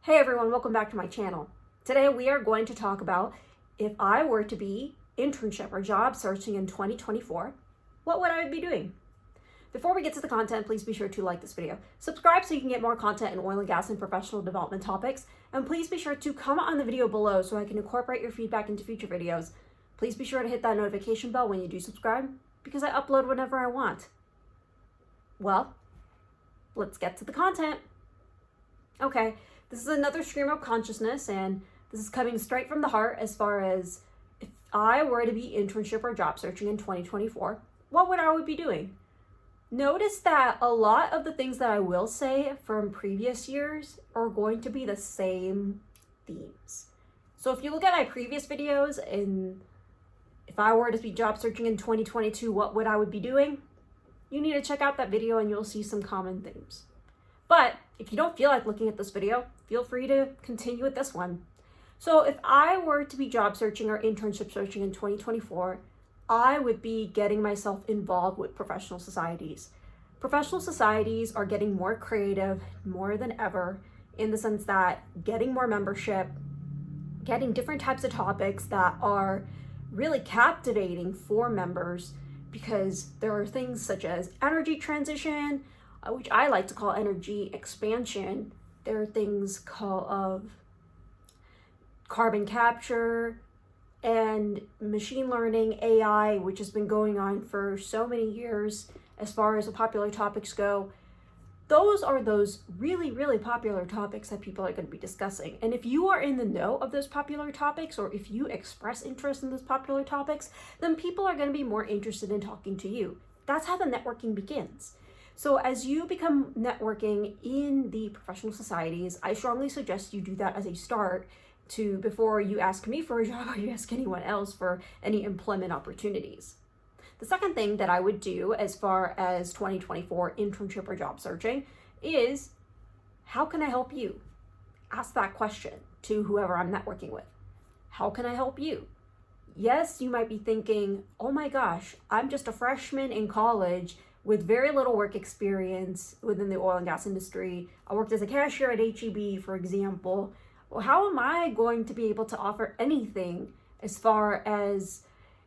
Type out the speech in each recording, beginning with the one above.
Hey everyone, welcome back to my channel. Today we are going to talk about if I were to be internship or job searching in 2024, what would I be doing? Before we get to the content, please be sure to like this video. Subscribe so you can get more content in oil and gas and professional development topics. And please be sure to comment on the video below so I can incorporate your feedback into future videos. Please be sure to hit that notification bell when you do subscribe because I upload whenever I want. Well, let's get to the content. Okay. This is another stream of consciousness, and this is coming straight from the heart as far as if I were to be internship or job searching in 2024, what would I be doing? Notice that a lot of the things that I will say from previous years are going to be the same themes. So if you look at my previous videos and if I were to be job searching in 2022, what would I be doing? You need to check out that video and you'll see some common themes. But if you don't feel like looking at this video, feel free to continue with this one. So if I were to be job searching or internship searching in 2024, I would be getting myself involved with professional societies. Professional societies are getting more creative more than ever in the sense that getting more membership, getting different types of topics that are really captivating for members because there are things such as energy transition, which I like to call energy expansion. There are things of carbon capture and machine learning, AI, which has been going on for so many years as far as the popular topics go. Those are those really, really popular topics that people are going to be discussing. And if you are in the know of those popular topics, or if you express interest in those popular topics, then people are going to be more interested in talking to you. That's how the networking begins. So as you become networking in the professional societies, I strongly suggest you do that as a start before you ask me for a job or you ask anyone else for any employment opportunities. The second thing that I would do as far as 2024 internship or job searching is, how can I help you? Ask that question to whoever I'm networking with. How can I help you? Yes, you might be thinking, oh my gosh, I'm just a freshman in college with very little work experience within the oil and gas industry. I worked as a cashier at HEB, for example. Well, how am I going to be able to offer anything as far as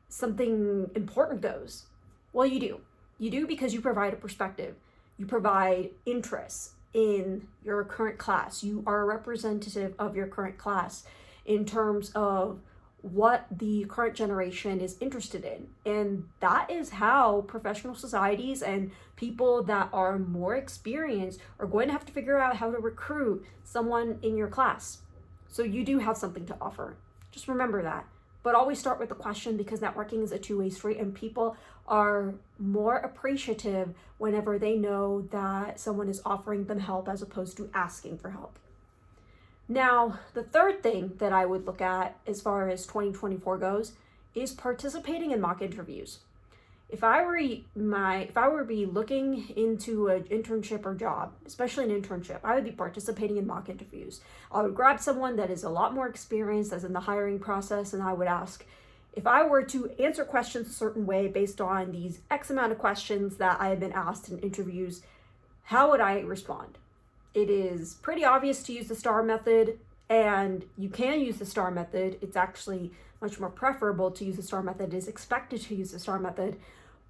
something important goes? Well, you do. You do because you provide a perspective. You provide interest in your current class. You are a representative of your current class in terms of what the current generation is interested in. And that is how professional societies and people that are more experienced are going to have to figure out how to recruit someone in your class. So you do have something to offer. Just remember that. But always start with the question because networking is a two-way street and people are more appreciative whenever they know that someone is offering them help as opposed to asking for help. Now, the third thing that I would look at as far as 2024 goes is participating in mock interviews. If I were to be looking into an internship or job, especially an internship, I would be participating in mock interviews. I would grab someone that is a lot more experienced as in the hiring process, and I would ask, if I were to answer questions a certain way based on these X amount of questions that I have been asked in interviews, how would I respond? It is pretty obvious to use the STAR method, and you can use the STAR method. It's actually much more preferable to use the STAR method. It is expected to use the STAR method.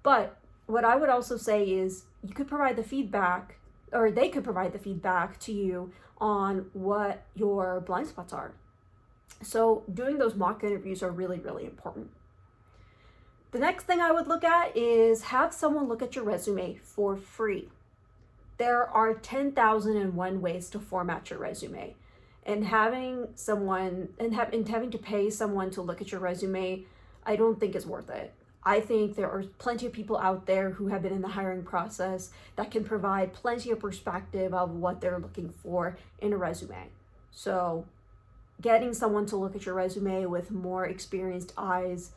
But what I would also say is you could provide the feedback, or they could provide the feedback to you on what your blind spots are. So doing those mock interviews are really, really important. The next thing I would look at is have someone look at your resume for free. There are 10,001 ways to format your resume, and having to pay someone to look at your resume, I don't think is worth it. I think there are plenty of people out there who have been in the hiring process that can provide plenty of perspective of what they're looking for in a resume. So getting someone to look at your resume with more experienced eyes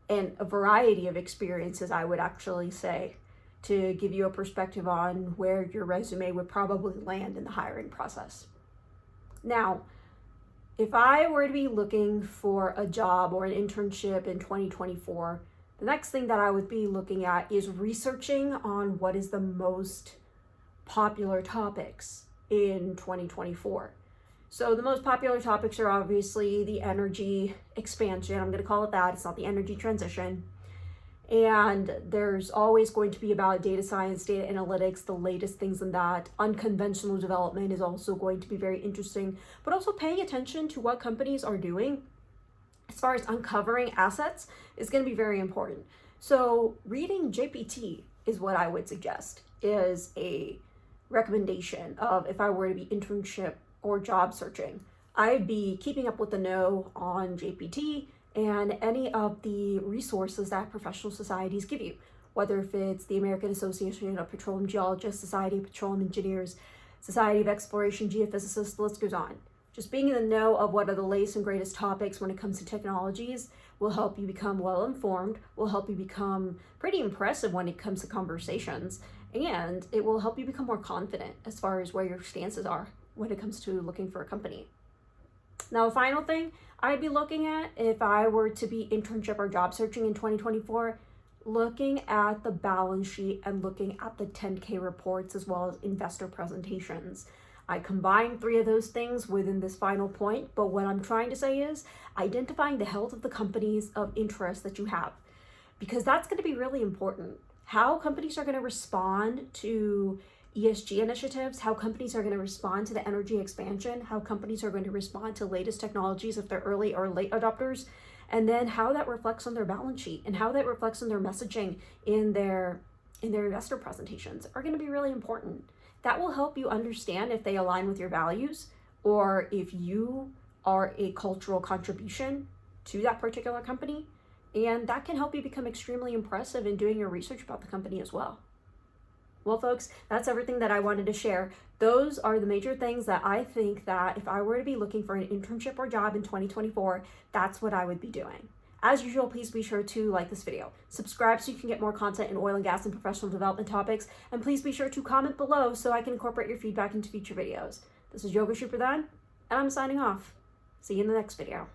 and a variety of experiences, I would actually say, to give you a perspective on where your resume would probably land in the hiring process. Now, if I were to be looking for a job or an internship in 2024, the next thing that I would be looking at is researching on what is the most popular topics in 2024. So the most popular topics are obviously the energy expansion. I'm going to call it that. It's not the energy transition. And there's always going to be about data science, data analytics, the latest things in that. Unconventional development is also going to be very interesting, but also paying attention to what companies are doing as far as uncovering assets is going to be very important. So reading JPT is what I would suggest is a recommendation of if I were to be internship or job searching. I'd be keeping up with the know on JPT and any of the resources that professional societies give you, whether if it's the American Association of Petroleum Geologists, Society of Petroleum Engineers, Society of Exploration Geophysicists, the list goes on. Just being in the know of what are the latest and greatest topics when it comes to technologies will help you become well informed, will help you become pretty impressive when it comes to conversations, and it will help you become more confident as far as where your stances are when it comes to looking for a company. Now, the final thing I'd be looking at if I were to be internship or job searching in 2024, looking at the balance sheet and looking at the 10K reports as well as investor presentations. I combine 3 of those things within this final point, but what I'm trying to say is identifying the health of the companies of interest that you have, because that's going to be really important. How companies are going to respond to ESG initiatives, how companies are going to respond to the energy expansion, how companies are going to respond to latest technologies if they're early or late adopters, and then how that reflects on their balance sheet and how that reflects on their messaging in their investor presentations are going to be really important. That will help you understand if they align with your values or if you are a cultural contribution to that particular company. And that can help you become extremely impressive in doing your research about the company as well. Well, folks, that's everything that I wanted to share. Those are the major things that I think that if I were to be looking for an internship or job in 2024, that's what I would be doing. As usual, please be sure to like this video, subscribe so you can get more content in oil and gas and professional development topics, and please be sure to comment below so I can incorporate your feedback into future videos. This is Yoga Shupradhan, and I'm signing off. See you in the next video.